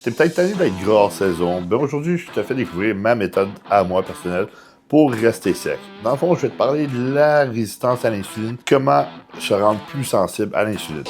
T'es peut-être tanné d'être gras hors saison. Ben aujourd'hui, je te fais découvrir ma méthode à moi personnelle pour rester sec. Dans le fond, je vais te parler de la résistance à l'insuline, comment se rendre plus sensible à l'insuline.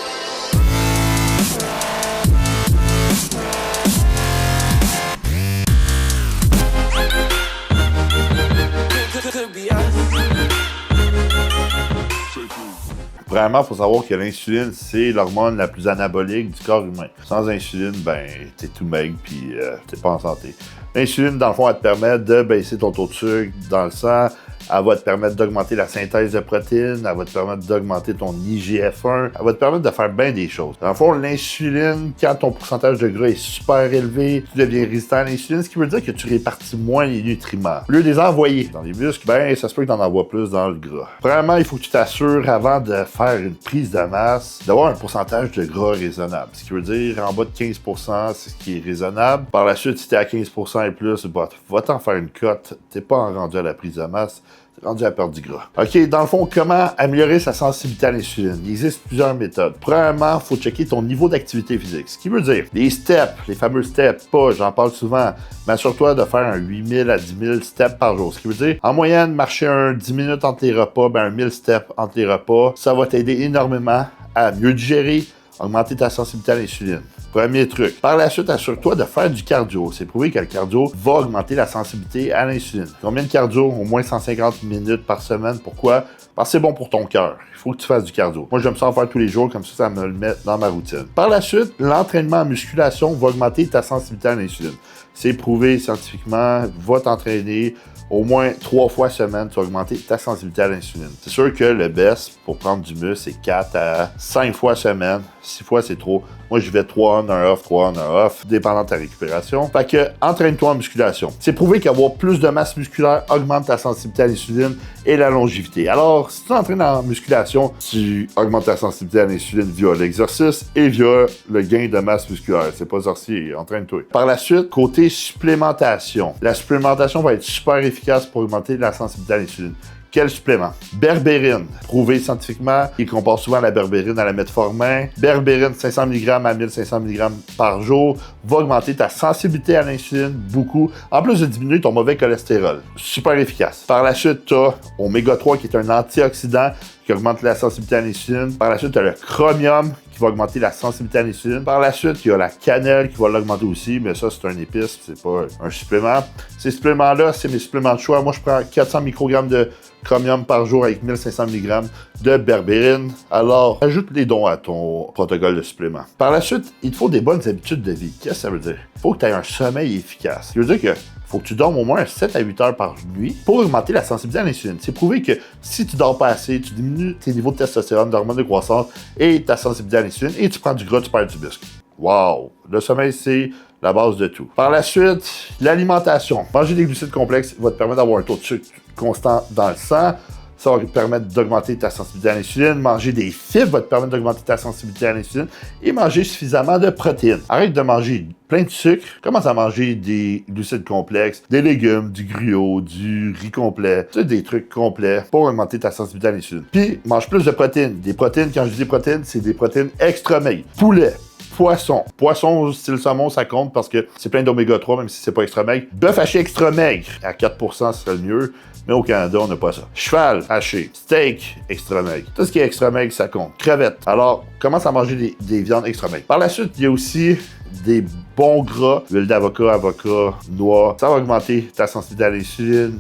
Premièrement, il faut savoir que l'insuline, c'est l'hormone la plus anabolique du corps humain. Sans insuline, ben, t'es tout maigre puis t'es pas en santé. L'insuline, dans le fond, elle te permet de baisser ton taux de sucre dans le sang. Elle va te permettre d'augmenter la synthèse de protéines. Elle va te permettre d'augmenter ton IGF-1. Elle va te permettre de faire bien des choses. Dans le fond, l'insuline, quand ton pourcentage de gras est super élevé, tu deviens résistant à l'insuline, ce qui veut dire que tu répartis moins les nutriments. Au lieu de les envoyer dans les muscles, ben, ça se peut que tu en envoies plus dans le gras. Premièrement, il faut que tu t'assures, avant de faire une prise de masse, d'avoir un pourcentage de gras raisonnable. Ce qui veut dire, en bas de 15%, c'est ce qui est raisonnable. Par la suite, si tu es à 15% et plus, va t'en faire une cote. Tu n'es pas rendu à la prise de masse. Rendu à perdre du gras. OK, dans le fond, comment améliorer sa sensibilité à l'insuline? Il existe plusieurs méthodes. Premièrement, il faut checker ton niveau d'activité physique. Ce qui veut dire, les steps, les fameux steps, j'en parle souvent, mais assure-toi de faire un 8000 à 10 000 steps par jour. Ce qui veut dire, en moyenne, marcher 10 minutes entre les repas, un 1000 steps entre les repas, ça va t'aider énormément à mieux digérer, augmenter ta sensibilité à l'insuline. Premier truc. Par la suite, assure-toi de faire du cardio. C'est prouvé que le cardio va augmenter la sensibilité à l'insuline. Combien de cardio? Au moins 150 minutes par semaine. Pourquoi? Parce que c'est bon pour ton cœur. Il faut que tu fasses du cardio. Moi, j'aime ça en faire tous les jours, comme ça me le met dans ma routine. Par la suite, l'entraînement en musculation va augmenter ta sensibilité à l'insuline. C'est prouvé scientifiquement. Va t'entraîner au moins 3 fois semaine, tu vas augmenter ta sensibilité à l'insuline. C'est sûr que le best pour prendre du muscle, c'est 4 à 5 fois semaine. 6 fois, c'est trop. Moi, je vais 3 on, 1 off, 3 on, 1 off, dépendant de ta récupération. Fait que, entraîne-toi en musculation. C'est prouvé qu'avoir plus de masse musculaire augmente ta sensibilité à l'insuline et la longévité. Alors, si tu t'entraînes en musculation, tu augmentes ta sensibilité à l'insuline via l'exercice et via le gain de masse musculaire. C'est pas sorcier, entraîne-toi. Par la suite, côté supplémentation. La supplémentation va être super efficace pour augmenter la sensibilité à l'insuline. Quel supplément? Berbérine, prouvé scientifiquement, il compare souvent la berbérine à la metformin. Berbérine, 500 mg à 1500 mg par jour, va augmenter ta sensibilité à l'insuline beaucoup, en plus de diminuer ton mauvais cholestérol. Super efficace. Par la suite, tu as Oméga 3 qui est un antioxydant qui augmente la sensibilité à l'insuline. Par la suite, tu as le chromium qui va augmenter la sensibilité à l'insuline. Par la suite, il y a la cannelle qui va l'augmenter aussi, mais ça, c'est un épice, c'est pas un supplément. Ces suppléments-là, c'est mes suppléments de choix. Moi, je prends 400 microgrammes de chromium par jour avec 1500 mg de berbérine. Alors, ajoute les dons à ton protocole de supplément. Par la suite, il te faut des bonnes habitudes de vie. Qu'est-ce que ça veut dire? Il faut que tu aies un sommeil efficace. Ça veut dire que faut que tu dormes au moins 7 à 8 heures par nuit pour augmenter la sensibilité à l'insuline. C'est prouvé que si tu dors pas assez, tu diminues tes niveaux de testostérone, d'hormones de croissance et ta sensibilité à l'insuline et tu prends du gras, tu perds du muscle. Wow! Le sommeil, c'est la base de tout. Par la suite, l'alimentation. Manger des glucides complexes va te permettre d'avoir un taux de sucre constant dans le sang. Ça va te permettre d'augmenter ta sensibilité à l'insuline. Manger des fibres va te permettre d'augmenter ta sensibilité à l'insuline. Et manger suffisamment de protéines. Arrête de manger plein de sucre. Commence à manger des glucides complexes, des légumes, du gruau, du riz complet. Tu sais, des trucs complets pour augmenter ta sensibilité à l'insuline. Puis, mange plus de protéines. Des protéines, quand je dis des protéines, c'est des protéines extra maigres. Poulet. Poisson. Poisson, style saumon, ça compte parce que c'est plein d'oméga 3, même si c'est pas extra maigre. Bœuf haché extra maigre. À 4%, ce serait le mieux. Mais au Canada, on n'a pas ça. Cheval haché. Steak extra maigre. Tout ce qui est extra maigre, ça compte. Crevettes. Alors, commence à manger des viandes extra maigres. Par la suite, il y a aussi des bons gras, huile d'avocat, avocat, noix. Ça va augmenter ta sensibilité à l'insuline.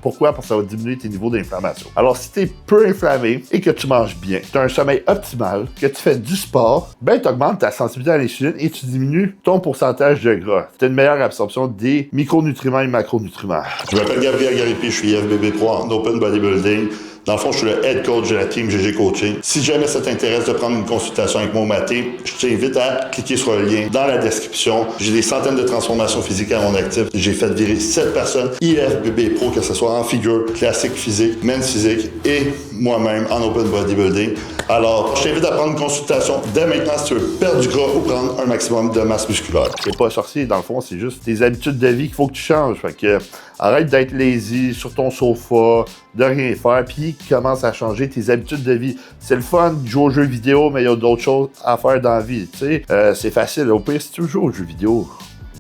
Pourquoi? Parce que ça va diminuer tes niveaux d'inflammation. Alors, si tu es peu inflammé et que tu manges bien, tu as un sommeil optimal, que tu fais du sport, ben tu augmentes ta sensibilité à l'insuline et tu diminues ton pourcentage de gras. Tu as une meilleure absorption des micronutriments et macronutriments. Je m'appelle Gabriel Garipi, je suis IFBB Pro en Open Bodybuilding. Dans le fond, je suis le head coach de la team GG Coaching. Si jamais ça t'intéresse de prendre une consultation avec moi au maté, je t'invite à cliquer sur le lien dans la description. J'ai des centaines de transformations physiques à mon actif. J'ai fait virer 7 personnes IFBB Pro, que ce soit en figure, classique physique, men's physique et moi-même en Open Bodybuilding. Alors, je t'invite à prendre une consultation dès maintenant si tu veux perdre du gras ou prendre un maximum de masse musculaire. C'est pas sorcier, dans le fond, c'est juste tes habitudes de vie qu'il faut que tu changes. Fait que arrête d'être lazy sur ton sofa, de rien faire, puis qui commence à changer, tes habitudes de vie. C'est le fun de jouer aux jeux vidéo, mais il y a d'autres choses à faire dans la vie, tu sais. C'est facile. Au pire, si tu joues aux jeux vidéo,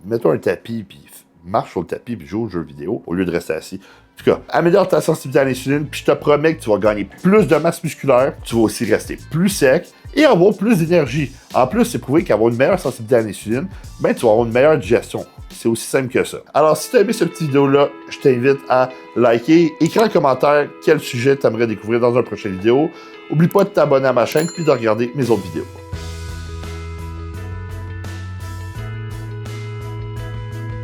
mets-toi un tapis, puis marche sur le tapis, puis joue aux jeux vidéo, au lieu de rester assis. En tout cas, améliore ta sensibilité à l'insuline, puis je te promets que tu vas gagner plus de masse musculaire, tu vas aussi rester plus sec et avoir plus d'énergie. En plus, c'est prouvé qu'avoir une meilleure sensibilité à l'insuline, ben tu vas avoir une meilleure digestion. C'est aussi simple que ça. Alors, si tu as aimé cette petite vidéo-là, je t'invite à liker, écrire en commentaire quel sujet tu aimerais découvrir dans une prochaine vidéo. N'oublie pas de t'abonner à ma chaîne puis de regarder mes autres vidéos.